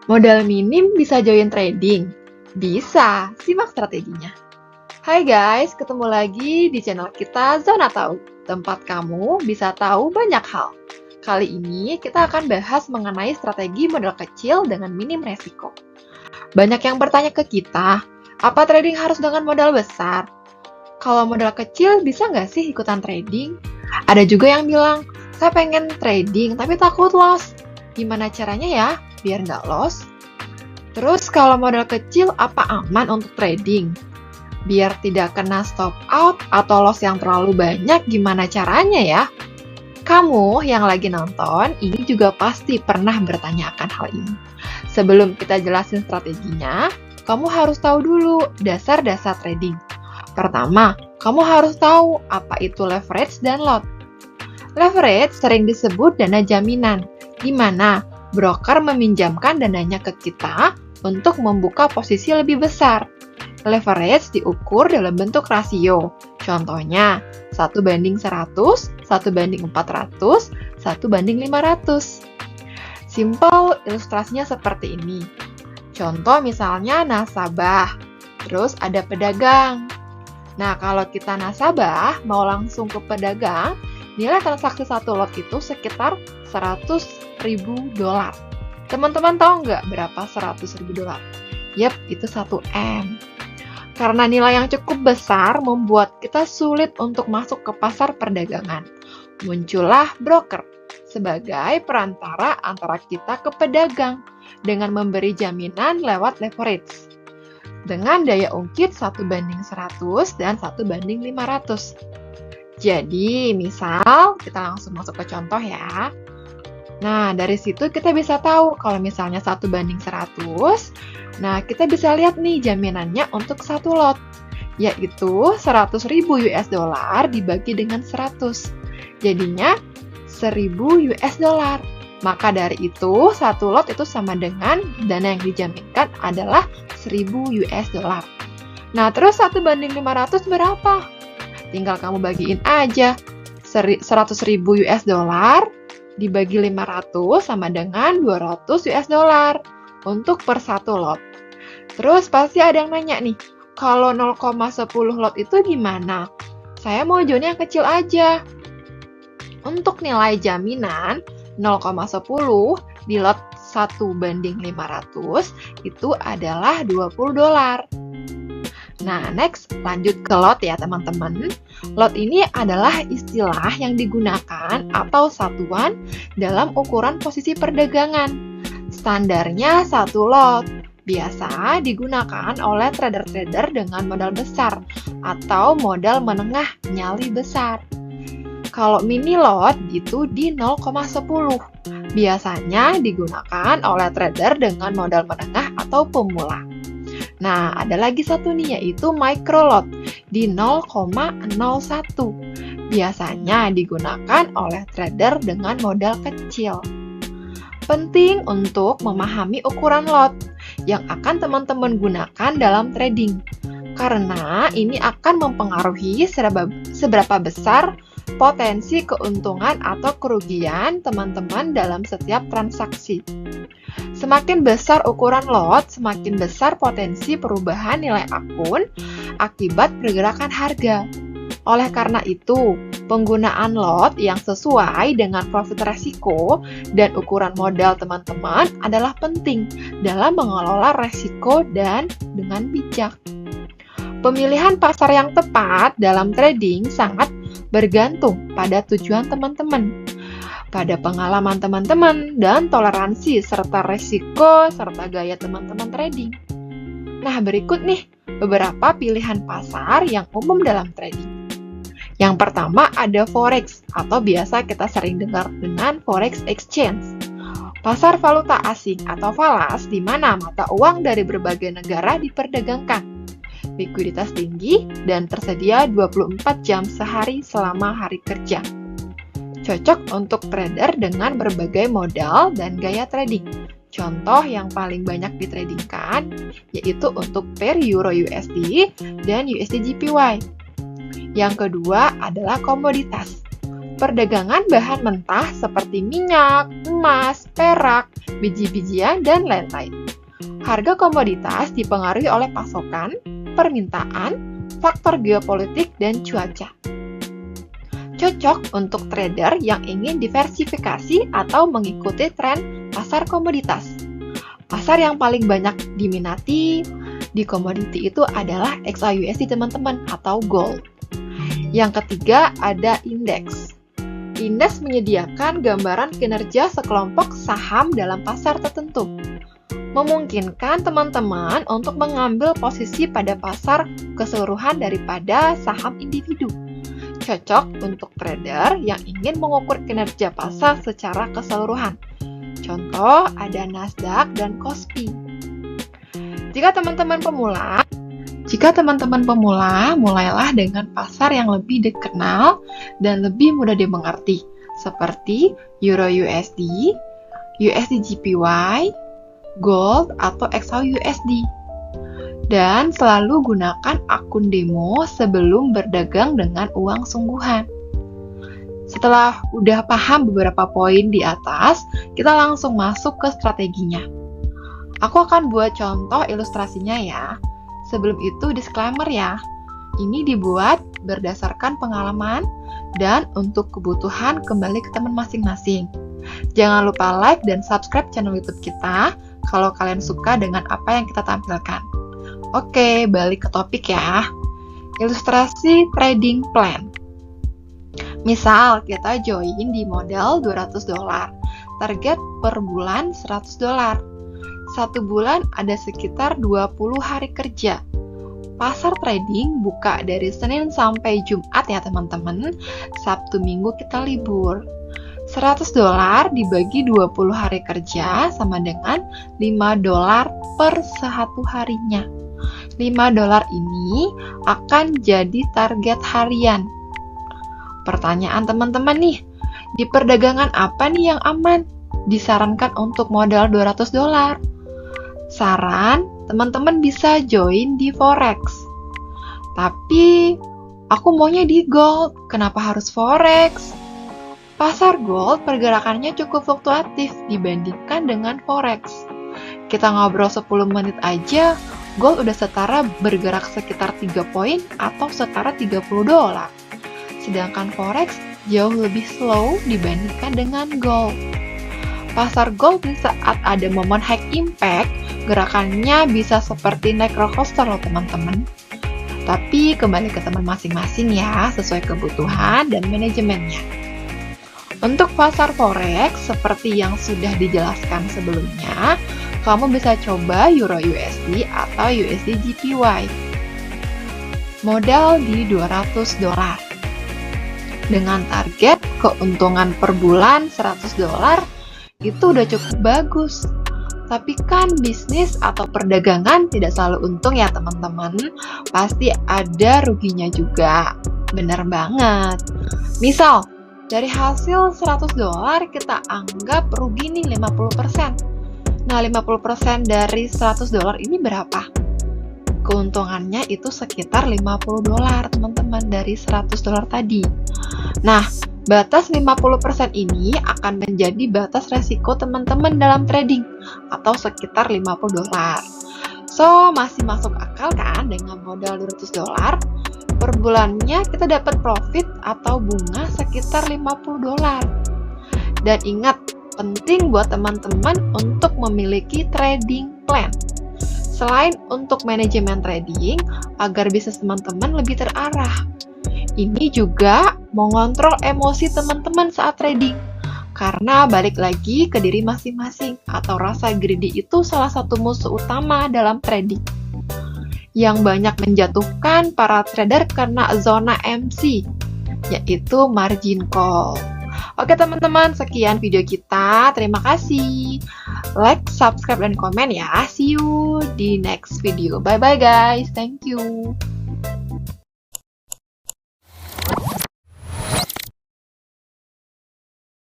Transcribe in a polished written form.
Modal minim bisa join trading? Bisa, simak strateginya. Hai guys, ketemu lagi di channel kita Zona Tahu, tempat kamu bisa tahu banyak hal. Kali ini kita akan bahas mengenai strategi modal kecil dengan minim resiko. Banyak yang bertanya ke kita, apa trading harus dengan modal besar? Kalau modal kecil bisa nggak sih ikutan trading? Ada juga yang bilang, saya pengen trading tapi takut loss. Gimana caranya ya biar nggak loss? Terus kalau modal kecil apa aman untuk trading? Biar tidak kena stop out atau loss yang terlalu banyak, gimana caranya ya? Kamu yang lagi nonton, ini juga pasti pernah bertanya akan hal ini. Sebelum kita jelasin strateginya, kamu harus tahu dulu dasar-dasar trading. Pertama, kamu harus tahu apa itu leverage dan lot. Leverage sering disebut dana jaminan, di mana broker meminjamkan dananya ke kita untuk membuka posisi lebih besar. Leverage diukur dalam bentuk rasio. Contohnya, 1:100, 1:400, 1:500. Simpel ilustrasinya seperti ini. Contoh misalnya nasabah, terus ada pedagang. Nah, kalau kita nasabah mau langsung ke pedagang, nilai transaksi satu lot itu sekitar $100.000. Teman-teman tahu nggak berapa $100.000? Yap, itu 1 M. Karena nilai yang cukup besar membuat kita sulit untuk masuk ke pasar perdagangan. Muncullah broker sebagai perantara antara kita ke pedagang dengan memberi jaminan lewat leverage. Dengan daya ungkit 1:100 dan 1:500. Jadi, misal kita langsung masuk ke contoh ya. Nah, dari situ kita bisa tahu kalau misalnya 1:100, nah kita bisa lihat nih jaminannya untuk satu lot, yaitu $100.000 dibagi dengan 100. Jadinya $1.000. Maka dari itu, satu lot itu sama dengan dana yang dijaminkan adalah $1.000. Nah, terus 1:500 berapa? Tinggal kamu bagiin aja. $100.000 dibagi 500 sama dengan $200 untuk per satu lot. Terus pasti ada yang nanya nih, kalau 0,10 lot itu gimana? Saya mau join yang kecil aja. Untuk nilai jaminan 0,10 di lot 1:500 itu adalah $20. Nah, next lanjut ke lot ya teman-teman. Lot ini adalah istilah yang digunakan atau satuan dalam ukuran posisi perdagangan. Standarnya satu lot. Biasa digunakan oleh trader-trader dengan modal besar atau modal menengah nyali besar. Kalau mini lot gitu di 0,10. Biasanya digunakan oleh trader dengan modal menengah atau pemula. Nah, ada lagi satu nih yaitu micro lot di 0,01. Biasanya digunakan oleh trader dengan modal kecil. Penting untuk memahami ukuran lot yang akan teman-teman gunakan dalam trading. Karena ini akan mempengaruhi seberapa besar potensi keuntungan atau kerugian teman-teman dalam setiap transaksi. Semakin besar ukuran lot, semakin besar potensi perubahan nilai akun akibat pergerakan harga. Oleh karena itu, penggunaan lot yang sesuai dengan profit resiko dan ukuran modal teman-teman adalah penting dalam mengelola resiko dan dengan bijak. Pemilihan pasar yang tepat dalam trading sangat bergantung pada tujuan teman-teman, pada pengalaman teman-teman, dan toleransi serta resiko serta gaya teman-teman trading. Nah, berikut nih beberapa pilihan pasar yang umum dalam trading. Yang pertama ada forex atau biasa kita sering dengar dengan forex exchange. Pasar valuta asing atau falas di mana mata uang dari berbagai negara diperdagangkan. Likuiditas tinggi dan tersedia 24 jam sehari selama hari kerja. Cocok untuk trader dengan berbagai modal dan gaya trading. Contoh yang paling banyak ditradingkan yaitu untuk pair Euro USD dan USD JPY. Yang kedua adalah komoditas. perdagangan bahan mentah seperti minyak, emas, perak, biji-bijian, dan lain-lain. Harga komoditas dipengaruhi oleh pasokan, permintaan, faktor geopolitik, dan cuaca. Cocok untuk trader yang ingin diversifikasi atau mengikuti tren pasar komoditas. Pasar yang paling banyak diminati di komoditi itu adalah XAUSD teman-teman atau gold. Yang ketiga ada indeks. Indeks menyediakan gambaran kinerja sekelompok saham dalam pasar tertentu. Memungkinkan teman-teman untuk mengambil posisi pada pasar keseluruhan daripada saham individu. Cocok untuk trader yang ingin mengukur kinerja pasar secara keseluruhan. Contoh ada Nasdaq dan Kospi. Jika teman-teman pemula, mulailah dengan pasar yang lebih dikenal dan lebih mudah dimengerti, seperti Euro USD, USD JPY, Gold, atau XAUUSD. Dan selalu gunakan akun demo sebelum berdagang dengan uang sungguhan. Setelah udah paham beberapa poin di atas, kita langsung masuk ke strateginya. Aku akan buat contoh ilustrasinya ya. Sebelum itu disclaimer ya. Ini dibuat berdasarkan pengalaman dan untuk kebutuhan kembali ke teman masing-masing. Jangan lupa like dan subscribe channel YouTube kita kalau kalian suka dengan apa yang kita tampilkan. Oke, balik ke topik ya. Ilustrasi trading plan. Misal, kita join di modal $200. Target per bulan $100. Satu bulan ada sekitar 20 hari kerja. Pasar trading buka dari Senin sampai Jumat ya teman-teman. Sabtu Minggu kita libur. $100 dibagi 20 hari kerja sama dengan $5 per satu harinya. $5 ini akan jadi target harian. Pertanyaan teman-teman nih, di perdagangan apa nih yang aman? Disarankan untuk modal $200. Saran, teman-teman bisa join di Forex. Tapi, aku maunya di gold. Kenapa harus Forex? Pasar gold pergerakannya cukup fluktuatif dibandingkan dengan Forex. Kita ngobrol 10 menit aja, gold udah setara bergerak sekitar 3 poin atau setara $30. Sedangkan Forex jauh lebih slow dibandingkan dengan gold. Pasar gold di saat ada momen high impact, gerakannya bisa seperti naik roller coaster loh teman-teman. Tapi kembali ke teman masing-masing ya, sesuai kebutuhan dan manajemennya. Untuk pasar Forex, seperti yang sudah dijelaskan sebelumnya, kamu bisa coba Euro USD atau USD JPY. Modal di $200. Dengan target keuntungan per bulan $100, itu udah cukup bagus. Tapi kan bisnis atau perdagangan tidak selalu untung ya teman-teman. Pasti ada ruginya juga. Bener banget. Misal, dari hasil $100 kita anggap rugi nih 50%. Nah, 50% dari $100 ini berapa? Keuntungannya itu sekitar $50 teman-teman dari $100 tadi. Nah, batas 50% ini akan menjadi batas resiko teman-teman dalam trading atau sekitar $50. So, masih masuk akal kan dengan modal $200? Per bulannya kita dapat profit atau bunga sekitar $50. Dan ingat, penting buat teman-teman untuk memiliki trading plan. Selain untuk manajemen trading, agar bisnis teman-teman lebih terarah. Ini juga mengontrol emosi teman-teman saat trading. Karena balik lagi ke diri masing-masing, atau rasa greedy itu salah satu musuh utama dalam trading. Yang banyak menjatuhkan para trader karena zona MC, yaitu margin call. Oke teman-teman, sekian video kita. Terima kasih. Like, subscribe, dan komen ya. See you di next video. Bye-bye guys. Thank you.